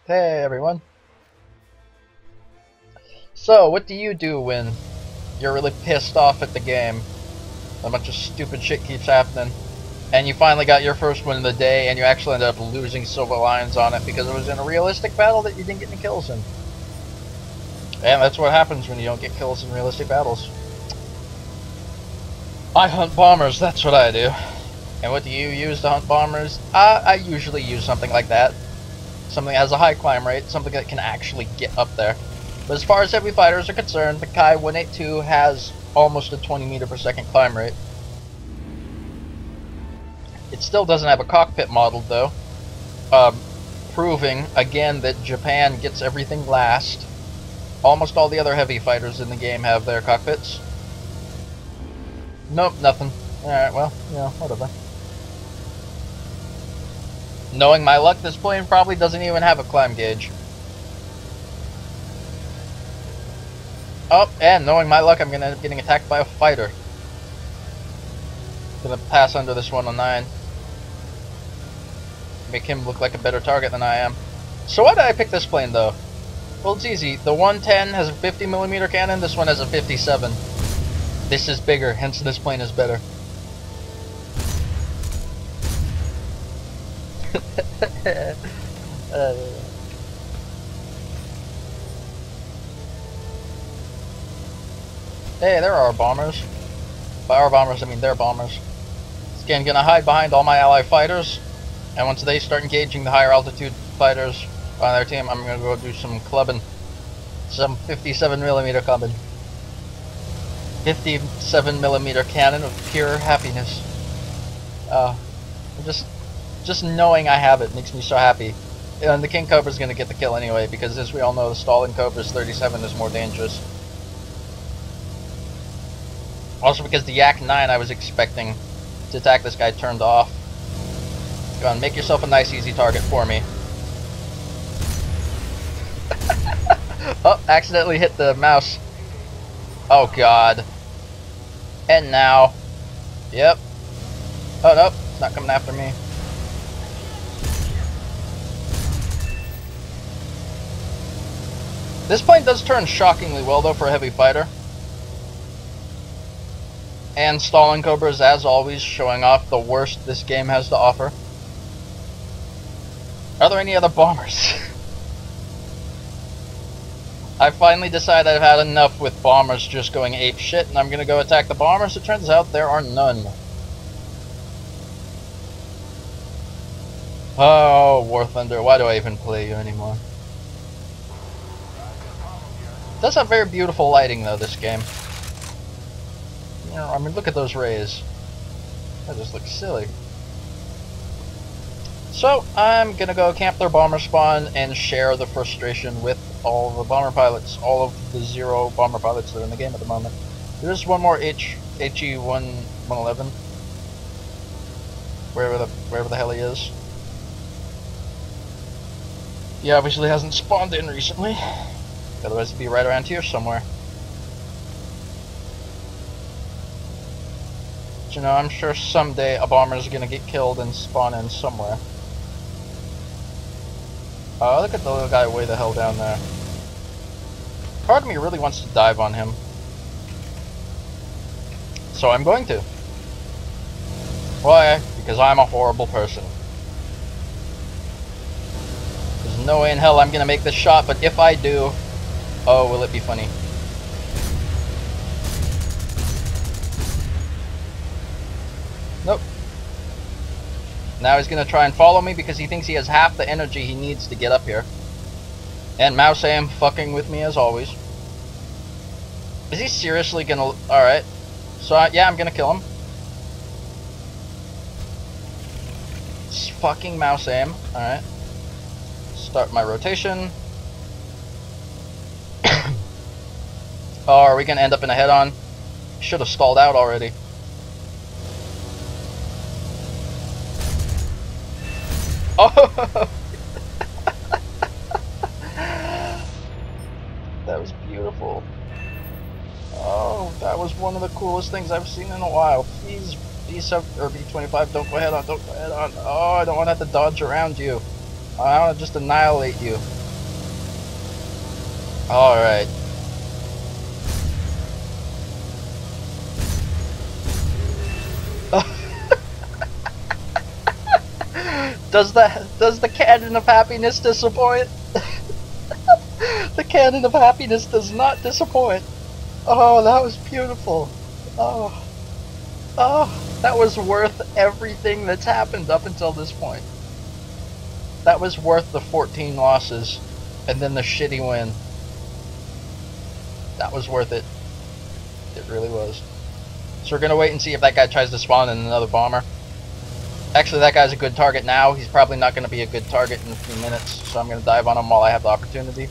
Hey everyone. So, what do you do when you're really pissed off at the game? A bunch of stupid shit keeps happening, and you finally got your first win of the day, and you actually ended up losing silver lions on it because it was in a realistic battle that you didn't get any kills in. And that's what happens when you don't get kills in realistic battles. I hunt bombers, that's what I do. And what do you use to hunt bombers? I usually use something like that. Something that has a high climb rate, something that can actually get up there. But as far as heavy fighters are concerned, the Ki-102 has almost a 20 meter per second climb rate. It still doesn't have a cockpit modeled though, proving again that Japan gets everything last. Almost all the other heavy fighters in the game have their cockpits. Nope, nothing. Alright, well, whatever. Knowing my luck, this plane probably doesn't even have a climb gauge. Oh, and knowing my luck, I'm gonna end up getting attacked by a fighter. Gonna pass under this 109. Make him look like a better target than I am. So why did I pick this plane though? Well, it's easy. The 110 has a 50mm cannon, this one has a 57. This is bigger, hence this plane is better. Hey, there are bombers. By our bombers, I mean their bombers. Again, gonna hide behind all my ally fighters, and once they start engaging the higher altitude fighters on their team, I'm gonna go do some clubbing. Some 57mm clubbing. 57mm cannon of pure happiness. Just knowing I have it makes me so happy. And the King Cobra's gonna get the kill anyway, because as we all know, the Stalin Cobra's 37 is more dangerous. Also because the Yak 9 I was expecting to attack this guy turned off. Go on, make yourself a nice easy target for me. Oh, accidentally hit the mouse. Oh god. And now. Yep. Oh nope, it's not coming after me. This plane does turn shockingly well though for a heavy fighter. And Stalin Cobras, as always, showing off the worst this game has to offer. Are there any other bombers? I finally decided I've had enough with bombers just going ape shit, and I'm gonna go attack the bombers. It turns out there are none. Oh, War Thunder, why do I even play you anymore? It does have very beautiful lighting though, this game. You know, I mean, look at those rays. That just looks silly. So, I'm gonna go camp their bomber spawn and share the frustration with all the bomber pilots, all of the 0 bomber pilots that are in the game at the moment. There's one more HE-111, wherever the hell he is. He obviously hasn't spawned in recently, otherwise he'd be right around here somewhere. But, you know, I'm sure someday a bomber is gonna get killed and spawn in somewhere. Oh, look at the little guy way the hell down there. Part of me really wants to dive on him. So I'm going to. Why? Because I'm a horrible person. There's no way in hell I'm gonna make this shot, but if I do, oh, will it be funny. Nope. Now he's gonna try and follow me because he thinks he has half the energy he needs to get up here. And Mouse Am fucking with me as always. Is he seriously gonna... Alright. So, yeah, I'm gonna kill him. It's fucking Mouse Am. Alright. Start my rotation. Oh, are we gonna end up in a head-on? Should have stalled out already. Oh! That was beautiful. Oh, that was one of the coolest things I've seen in a while. Please, B7 or B25, don't go head on, don't go head on. Oh, I don't want to have to dodge around you. I want to just annihilate you. Alright. Does the cannon of happiness disappoint? The cannon of happiness does not disappoint. Oh, that was beautiful. Oh. Oh, that was worth everything that's happened up until this point. That was worth the 14 losses and then the shitty win. That was worth it. It really was. So we're gonna wait and see if that guy tries to spawn in another bomber. Actually, that guy's a good target now. He's probably not gonna be a good target in a few minutes, so I'm gonna dive on him while I have the opportunity.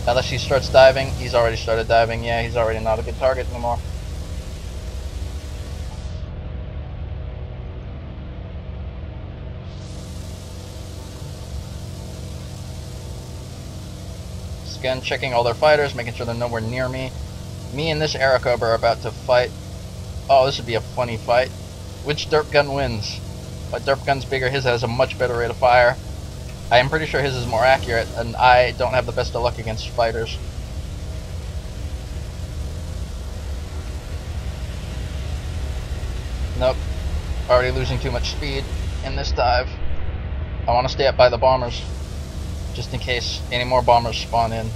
Unless he starts diving. He's already started diving. Yeah, he's already not a good target anymore. Again, checking all their fighters, making sure they're nowhere near me. Me and this Aerocobra are about to fight. Oh, this would be a funny fight. Which derp gun wins? My derp gun's bigger, his has a much better rate of fire. I am pretty sure his is more accurate, and I don't have the best of luck against fighters. Nope. Already losing too much speed in this dive. I want to stay up by the bombers, just in case any more bombers spawn in.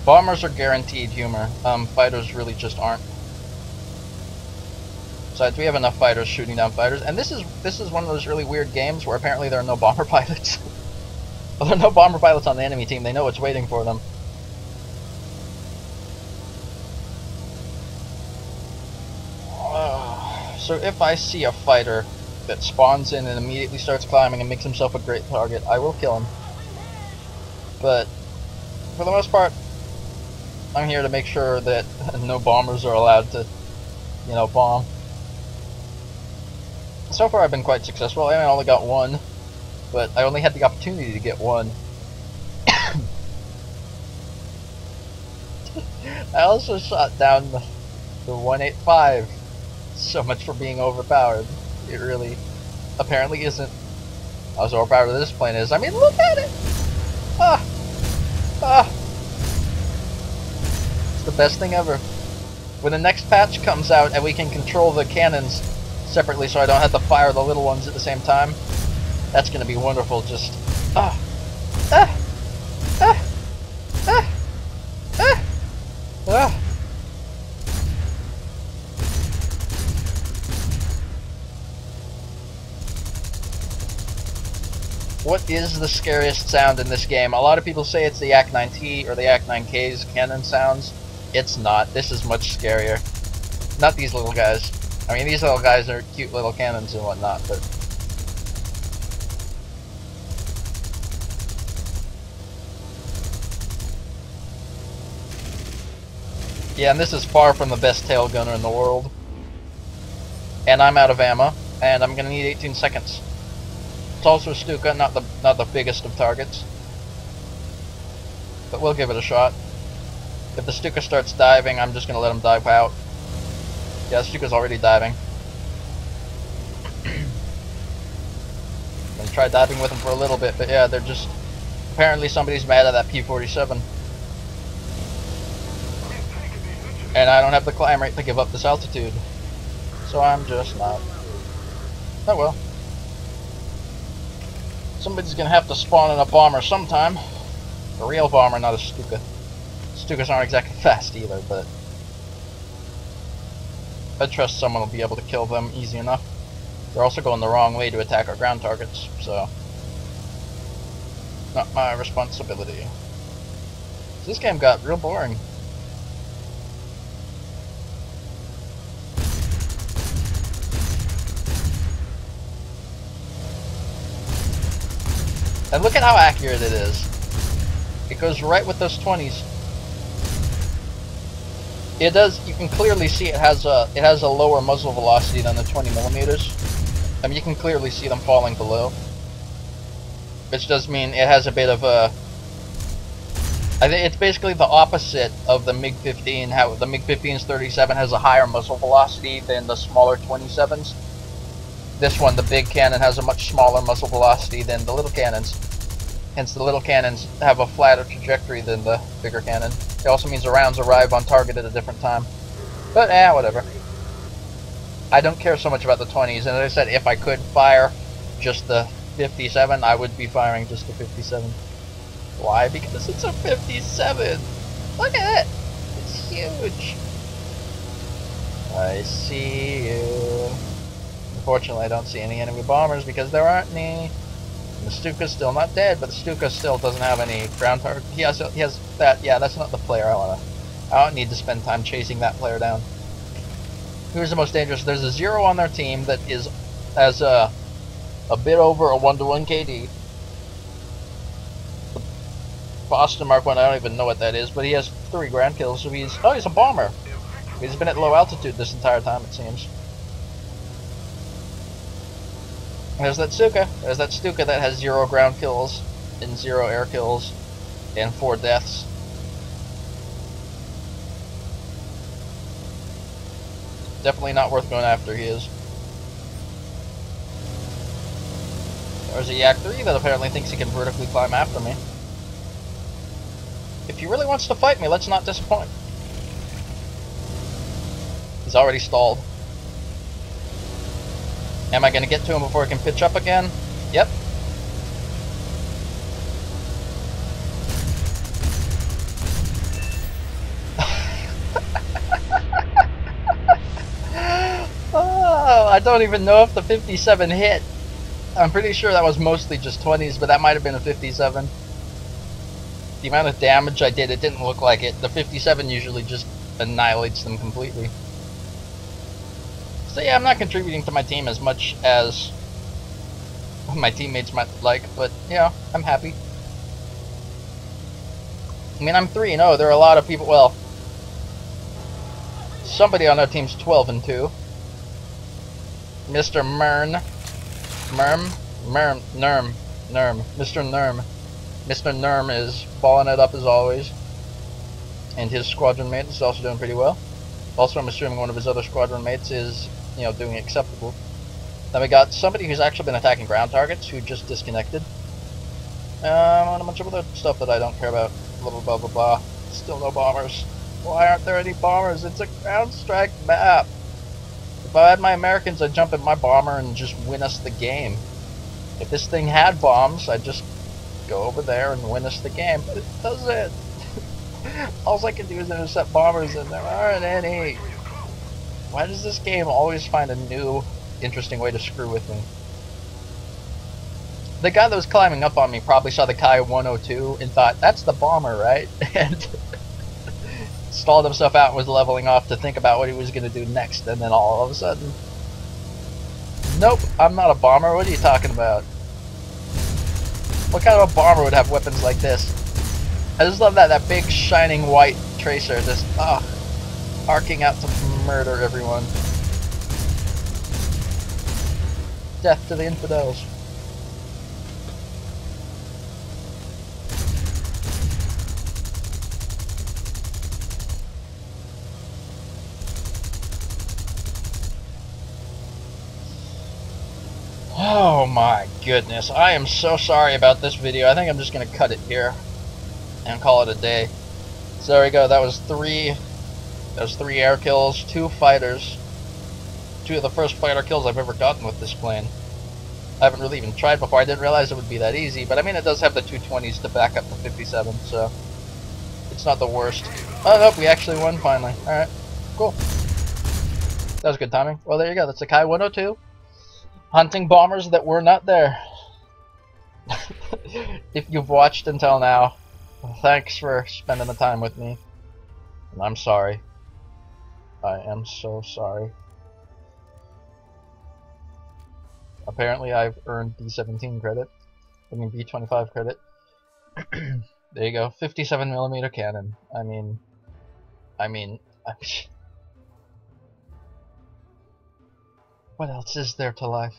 Bombers are guaranteed humor. Fighters really just aren't. Besides, we have enough fighters shooting down fighters, and this is one of those really weird games where apparently there are no bomber pilots. Well, there are no bomber pilots on the enemy team. They know what's waiting for them. So if I see a fighter that spawns in and immediately starts climbing and makes himself a great target, I will kill him. But for the most part, I'm here to make sure that no bombers are allowed to, you know, bomb. So far I've been quite successful. I only got one, but I only had the opportunity to get one. I also shot down the 185. So much for being overpowered. It really apparently isn't. As overpowered as this plane is. I mean, look at it! Ah! Ah! It's the best thing ever. When the next patch comes out and we can control the cannons separately so I don't have to fire the little ones at the same time, that's gonna be wonderful. Just ah! Ah! Ah! Ah! Ah! Ah! What is the scariest sound in this game? A lot of people say it's the Yak-9T or the Yak-9K's cannon sounds. It's not. This is much scarier. Not these little guys. I mean, these little guys are cute little cannons and whatnot, but... yeah, and this is far from the best tail gunner in the world. And I'm out of ammo, and I'm gonna need 18 seconds. It's also a Stuka, not the biggest of targets. But we'll give it a shot. If the Stuka starts diving, I'm just gonna let him dive out. Yeah, the Stuka's already diving. I'm gonna try diving with him for a little bit, but yeah, they're just... apparently somebody's mad at that P-47. And I don't have the climb rate to give up this altitude. So I'm just not. Oh well. Somebody's gonna have to spawn in a bomber sometime. A real bomber, not a Stuka. Stukas aren't exactly fast either, but I trust someone will be able to kill them easy enough. They're also going the wrong way to attack our ground targets, so not my responsibility. This game got real boring. And look at how accurate it is. It goes right with those 20s. It does. You can clearly see it has a lower muzzle velocity than the 20mm. I mean, you can clearly see them falling below, which does mean it has a bit of a... I think it's basically the opposite of the MiG-15. How the MiG-15's 37 has a higher muzzle velocity than the smaller 27s. This one, the big cannon, has a much smaller muzzle velocity than the little cannons. Hence, the little cannons have a flatter trajectory than the bigger cannon. It also means the rounds arrive on target at a different time. But, whatever. I don't care so much about the 20s, and as I said, if I could fire just the 57, I would be firing just the 57. Why? Because it's a 57! Look at it! It's huge! I see you. Unfortunately, I don't see any enemy bombers because there aren't any. And the Stuka's still not dead, but the Stuka still doesn't have any ground target. He has that. Yeah, that's not the player I wanna. I don't need to spend time chasing that player down. Who's the most dangerous? There's a 0 on their team that has a bit over a 1-to-1 KD. Boston Mark 1, I don't even know what that is, but he has 3 ground kills, so he's a bomber. He's been at low altitude this entire time, it seems. There's that Stuka. There's that Stuka that has 0 ground kills and 0 air kills and 4 deaths. Definitely not worth going after, he is. There's a Yak 3 that apparently thinks he can vertically climb after me. If he really wants to fight me, let's not disappoint. He's already stalled. Am I going to get to him before I can pitch up again? Yep. Oh, I don't even know if the 57 hit. I'm pretty sure that was mostly just 20s, but that might have been a 57. The amount of damage I did, it didn't look like it. The 57 usually just annihilates them completely. So yeah, I'm not contributing to my team as much as my teammates might like, but yeah, I'm happy. I mean, I'm 3-0. There are a lot of people, well, somebody on our team's 12-2. Mr. Mr. Nerm is balling it up as always. And his squadron mate is also doing pretty well. Also, I'm assuming one of his other squadron mates is, doing acceptable. Then we got somebody who's actually been attacking ground targets who just disconnected. And a bunch of other stuff that I don't care about. Blah, blah, blah, blah, blah. Still no bombers. Why aren't there any bombers? It's a ground strike map. If I had my Americans, I'd jump in my bomber and just win us the game. If this thing had bombs, I'd just go over there and win us the game. But it doesn't. All I can do is intercept bombers, and there aren't any. Why does this game always find a new, interesting way to screw with me? The guy that was climbing up on me probably saw the Ki-102 and thought, that's the bomber, right? And stalled himself out and was leveling off to think about what he was going to do next, and then all of a sudden, nope, I'm not a bomber. What are you talking about? What kind of a bomber would have weapons like this? I just love that big shining white tracer just arcing out to murder everyone. Death to the infidels. Oh my goodness, I am so sorry about this video. I think I'm just going to cut it here and call it a day. So there we go, that was 3 air kills, 2 fighters. 2 of the first fighter kills I've ever gotten with this plane. I haven't really even tried before. I didn't realize it would be that easy, but I mean, it does have the 220s to back up the 57, so it's not the worst. Oh nope, we actually won finally. Alright, cool. That was good timing. Well, there you go, that's the Ki-102. Hunting bombers that were not there. If you've watched until now, thanks for spending the time with me. And I'm sorry. I am so sorry. Apparently I've earned B17 credit. I mean B25 credit. There you go. 57mm cannon. I mean what else is there to life?